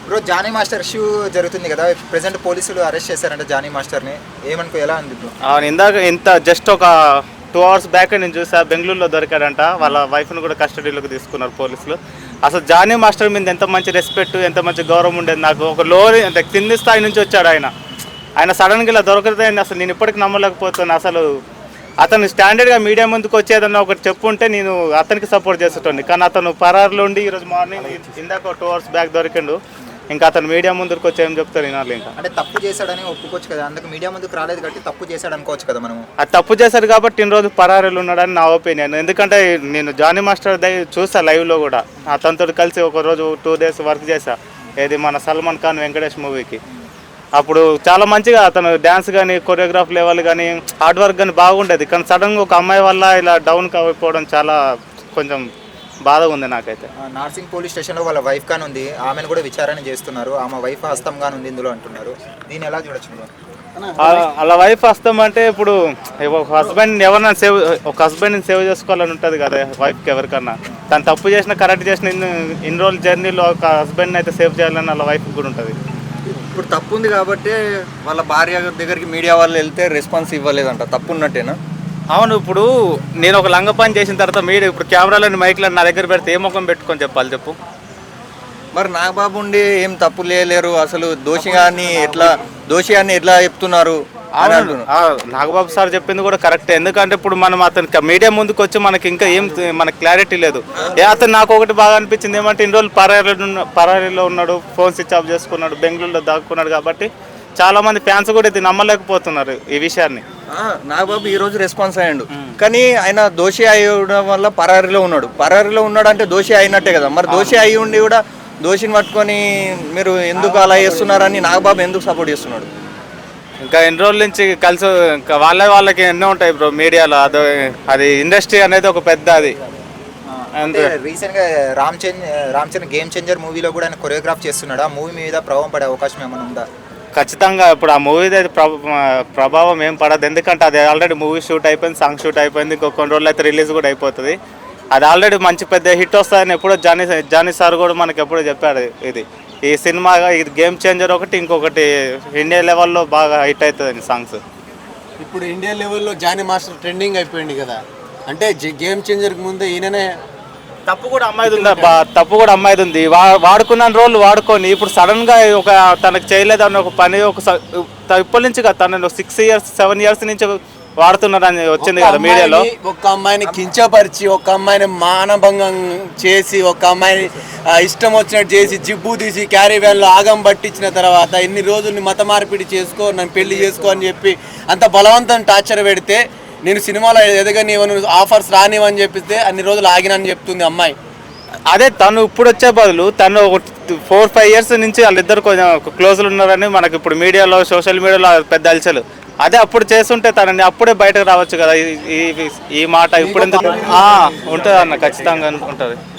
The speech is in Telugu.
బ్రో జానీ మాస్టర్ ఇష్యూ జరుగుతుంది కదా, ప్రెసెంట్ పోలీసులు అరెస్ట్ చేశారంట జానీ మాస్టర్ని. ఏమనుకో ఎలా ఉంది బ్రో? అవును, ఇందాక ఇంత జస్ట్ ఒక 2 hours బ్యాక్ నేను చూసా, బెంగళూరులో దొరికాడంట. వాళ్ళ వైఫ్ని కూడా కస్టడీలోకి తీసుకున్నారు పోలీసులు. అసలు జానీ మాస్టర్ మీద ఎంత మంచి రెస్పెక్ట్, ఎంత మంచి గౌరవం ఉండేది. నాకు ఒక లోని అంటే కింది స్థాయి నుంచి వచ్చాడు ఆయన సడన్గా ఇలా దొరకదే అసలు నేను ఇప్పటికి నమ్మలేకపోతున్నాను. అసలు అతను స్టాండర్డ్గా మీడియా ముందుకు వచ్చేదన్న ఒకటి చెప్పుంటే నేను అతనికి సపోర్ట్ చేసేటోండి. కానీ అతను పరారులో ఉండి ఈరోజు మార్నింగ్ ఇందాక 2 hours బ్యాక్ దొరికిండు. ఇంకా అతను మీడియా ముందుకు వచ్చి ఏం చెప్తారు వినాలి. ఇంకా అంటే తప్పు చేశాడని ఒప్పుకోవచ్చు కదా, అందుకు మీడియా ముందుకు రాలేదు కాబట్టి తప్పు చేశాడు అనుకోవచ్చు కదా మనము. అది తప్పు చేశారు కాబట్టి ఇన్ని రోజు పరారులు ఉన్నాడని నా ఒపీనియన్. ఎందుకంటే నేను జానీ మాస్టర్ చూసా లైవ్లో కూడా, అతనితో కలిసి ఒక రోజు 2 days వర్క్ చేశా. ఏది మన సల్మాన్ ఖాన్ వెంకటేష్ మూవీకి. అప్పుడు చాలా మంచిగా అతను డ్యాన్స్ కానీ కొరియోగ్రాఫ్ లెవెల్ కానీ హార్డ్ వర్క్ కానీ బాగుండేది. కానీ సడన్గా ఒక అమ్మాయి వల్ల ఇలా డౌన్ అయిపోవడం చాలా కొంచెం బాధగా ఉంది నాకైతే. నార్సింగ్ పోలీస్ స్టేషన్లో వాళ్ళ వైఫ్ గాని ఉంది, ఆమెను కూడా విచారణ చేస్తున్నారు. ఆమె వైఫ్ హస్తం గాని ఉంది ఇందులో అంటున్నారు. దీన్ని ఎలా చూడొచ్చు? అలా వైఫ్ హస్తం అంటే ఇప్పుడు ఒక హస్బెండ్ ఎవరైనా ఒక హస్బెండ్ని సేవ్ చేసుకోవాలని ఉంటుంది కదా వైఫ్కి ఎవరికన్నా. తను తప్పు చేసిన కరెక్ట్ చేసిన ఇన్ని రోజుల జర్నీలో ఒక హస్బెండ్ని అయితే సేవ్ చేయాలని వాళ్ళ వైఫ్కి కూడా ఉంటుంది. ఇప్పుడు తప్పు ఉంది కాబట్టి వాళ్ళ భార్య దగ్గరికి మీడియా వాళ్ళు వెళ్తే రెస్పాన్స్ ఇవ్వలేదంట, తప్పు ఉన్నట్టేనా? అవును, ఇప్పుడు నేను ఒక లంగ పని చేసిన తర్వాత మీరు ఇప్పుడు కెమెరాలని మైక్లను నా దగ్గర పెడితే ఏ ముఖం పెట్టుకొని చెప్పాలి చెప్పు? మరి నాగబాబు ఉండి ఏం తప్పు లేరు, అసలు దోషి అని ఎట్లా చెప్తున్నారు? నాగబాబు సార్ చెప్పింది కూడా కరెక్ట్. ఎందుకంటే ఇప్పుడు మనం అతనికి మీడియా ముందుకు వచ్చి మనకి ఇంకా ఏం మనకి క్లారిటీ లేదు. అతను నాకు ఒకటి బాగా అనిపించింది ఏమంటే ఇన్ని రోజులు పరారీలో ఉన్నాడు, ఫోన్ స్విచ్ ఆఫ్ చేసుకున్నాడు, బెంగళూరులో దాక్కున్నాడు. కాబట్టి చాలా మంది ఫ్యాన్స్ కూడా ఇది నమ్మలేకపోతున్నారు ఈ విషయాన్ని. నాగబాబు ఈ రోజు రెస్పాన్స్ అయ్యాడు, కానీ ఆయన దోషి అయ్యడం వల్ల పరారీలో ఉన్నాడు అంటే దోషి అయినట్టే కదా. మరి దోషి అయి ఉండి కూడా దోషిని పట్టుకొని మీరు ఎందుకు అలా చేస్తున్నారని నాగబాబు ఎందుకు సపోర్ట్ చేస్తున్నాడు? ఇంకా ఎన్ని రోజుల నుంచి కలిసి వాళ్ళకి ఎన్నో ఉంటాయి బ్రో మీడియాలో. అది ఇండస్ట్రీ అనేది ఒక పెద్ద అది. రీసెంట్ గా రామ్ చరణ్ గేమ్ చేంజర్ మూవీలో కూడా ఆయన కొరియోగ్రాఫ్ చేస్తున్నాడు. ఆ మూవీ మీద ప్రభావం పడే అవకాశం ఏమైనా ఉందా? ఖచ్చితంగా ఇప్పుడు ఆ మూవీ అయితే ప్రభావం ఏం పడదు. ఎందుకంటే అది ఆల్రెడీ మూవీ షూట్ అయిపోయింది, సాంగ్ షూట్ అయిపోయింది. ఇంకో కొన్ని రోజులు అయితే రిలీజ్ కూడా అయిపోతుంది. అది ఆల్రెడీ మంచి పెద్ద హిట్ వస్తుందని ఎప్పుడో జానీ సార్ కూడా మనకి ఎప్పుడో చెప్పాడు. ఈ సినిమా ఇది గేమ్ చేంజర్ ఒకటి, ఇంకొకటి ఇండియా లెవెల్లో బాగా హిట్ అవుతుంది సాంగ్స్. ఇప్పుడు ఇండియా లెవెల్లో జానీ మాస్టర్ ట్రెండింగ్ అయిపోయింది కదా, అంటే గేమ్ చేంజర్కి ముందే ఈయననే తప్పు కూడా అమ్మాయిది ఉంది. వాడుకున్న రోజులు వాడుకొని ఇప్పుడు సడన్గా ఒక తనకు చేయలేదన్న ఒక పని ఇప్పటి నుంచి కదా తను 6 years 7 years నుంచి వాడుతున్నారని వచ్చింది కదా మీడియాలో. ఒక అమ్మాయిని కించపరిచి, ఒక అమ్మాయిని మానభంగం చేసి, ఒక అమ్మాయిని ఇష్టం వచ్చినట్టు చేసి, జిబ్బు తీసి క్యారీ వ్యాన్లో ఆగం పట్టించిన తర్వాత ఇన్ని రోజుల్ని మత మార్పిడి చేసుకో, నన్ను పెళ్లి చేసుకో అని చెప్పి అంత బలవంతం టార్చర్ పెడితే నేను సినిమాలో ఎదగనివ్వను, ఆఫర్స్ రానివని చెప్పితే అన్ని రోజులు ఆగినని చెప్తుంది అమ్మాయి. అదే తను ఇప్పుడు వచ్చే బదులు తను 4-5 years నుంచి వాళ్ళిద్దరు కొంచెం క్లోజ్లు ఉన్నారని మనకి ఇప్పుడు మీడియాలో సోషల్ మీడియాలో పెద్ద అలచలు. అదే అప్పుడు చేస్తుంటే తనని అప్పుడే బయటకు రావచ్చు కదా ఈ మాట. ఇప్పుడు ఎందుకు ఉంటుంది అన్న, ఖచ్చితంగా ఉంటుంది.